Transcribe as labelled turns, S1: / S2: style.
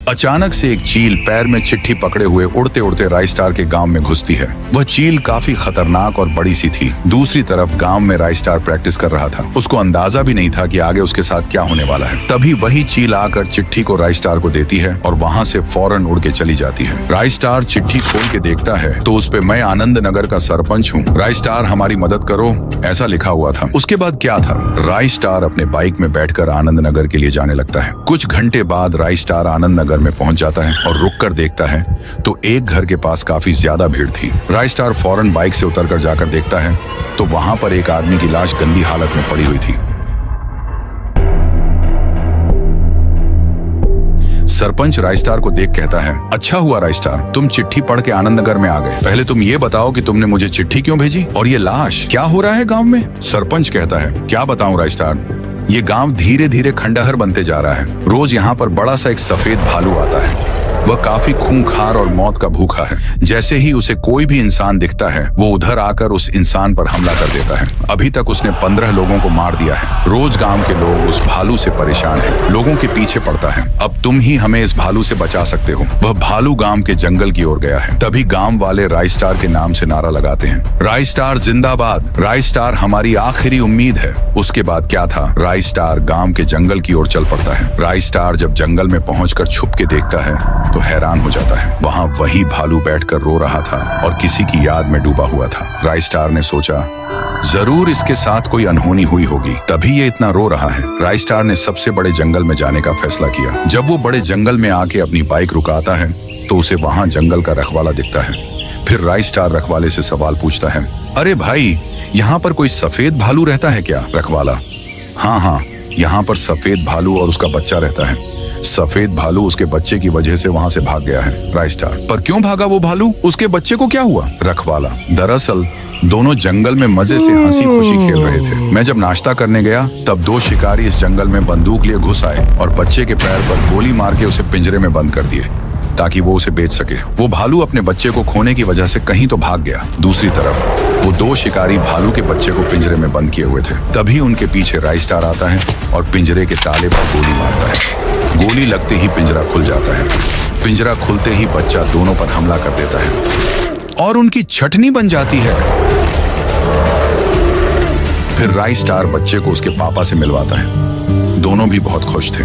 S1: अचानक से एक चील पैर में चिट्ठी पकड़े हुए उड़ते उड़ते राइस्टार के गांव में घुसती है। वह चील काफी खतरनाक और बड़ी सी थी। दूसरी तरफ गांव में राइस्टार प्रैक्टिस कर रहा था। उसको अंदाजा भी नहीं था कि आगे उसके साथ क्या होने वाला है। तभी वही चील आकर चिट्ठी को राइस्टार को देती है और वहाँ से फौरन उड़ के चली जाती है। राइस्टार चिट्ठी खोल के देखता है तो उस पे मैं आनंद नगर का सरपंच हूँ, राइस्टार हमारी मदद करो, ऐसा लिखा हुआ था। उसके बाद क्या था? राइस्टार अपने बाइक में बैठकर आनंद नगर के लिए जाने लगता है। कुछ घंटे बाद राइस्टार आनंद नगर में पहुंच जाता है और रुककर देखता है तो एक घर के पास काफी ज्यादा भीड़ थी। राइस्टार फौरन बाइक से उतरकर जाकर देखता है तो वहां पर एक आदमी की लाश गंदी हालत में पड़ी हुई थी। सरपंच राइस्टार को देख कहता है, अच्छा हुआ राइस्टार, तुम चिट्ठी पढ़ के आनंद नगर में आ गए। पहले तुम ये बताओ कि तुमने मुझे चिट्ठी क्यों भेजी और ये लाश क्या हो रहा है गांव में? सरपंच कहता है, क्या बताऊं राइस्टार, ये गांव धीरे धीरे खंडहर बनते जा रहा है। रोज यहाँ पर बड़ा सा एक सफेद भालू आता है। वह काफी खूंखार और मौत का भूखा है। जैसे ही उसे कोई भी इंसान दिखता है वो उधर आकर उस इंसान पर हमला कर देता है। अभी तक उसने 15 लोगों को मार दिया है। रोज गांव के लोग उस भालू से परेशान हैं, लोगों के पीछे पड़ता है। अब तुम ही हमें इस भालू से बचा सकते हो। वह भालू गांव के जंगल की ओर गया है। तभी गांव वाले राइस्टार के नाम से नारा लगाते हैं, राइस्टार जिंदाबाद, राइस्टार हमारी आखिरी उम्मीद है। उसके बाद क्या था? राइस्टार गांव के जंगल की ओर चल पड़ता है। राइस्टार जब जंगल में पहुंचकर छुप के देखता है तो हैरान हो जाता है। वहां वही भालू बैठकर रो रहा था और किसी की याद में डूबा हुआ था। राइस्टार ने सोचा, जरूर इसके साथ कोई अनहोनी हुई होगी, तभी ये इतना रो रहा है। राइस्टार ने सबसे बड़े जंगल में जाने का फैसला किया। जब वो बड़े जंगल में आके अपनी बाइक रुकाता है तो उसे वहां जंगल का रखवाला दिखता है। फिर राइस्टार रखवाले से सवाल पूछता है, अरे भाई, यहाँ पर कोई सफेद भालू रहता है क्या? रखवाला, हाँ, यहाँ पर सफेद भालू और उसका बच्चा रहता है। सफेद भालू उसके बच्चे की वजह से वहां से भाग गया है। राइस्टार, पर क्यों भागा वो भालू? उसके बच्चे को क्या हुआ? रखवाला, दरअसल दोनों जंगल में मजे से हंसी खुशी खेल रहे थे। मैं जब नाश्ता करने गया तब 2 शिकारी इस जंगल में बंदूक लिए घुस आए और बच्चे के पैर पर गोली मार के उसे पिंजरे में बंद कर दिए ताकि वो उसे बेच सके। वो भालू अपने बच्चे को खोने की वजह से कहीं तो भाग गया। दूसरी तरफ वो 2 शिकारी भालू के बच्चे को पिंजरे में बंद किए हुए थे। तभी उनके पीछे राइस्टार आता है और पिंजरे के ताले पर गोली मारता है। गोली लगते ही पिंजरा खुल जाता है। पिंजरा खुलते ही बच्चा दोनों पर हमला कर देता है और उनकी छटनी बन जाती है। फिर राइस्टार बच्चे को उसके पापा से मिलवाता है। दोनों भी बहुत खुश थे।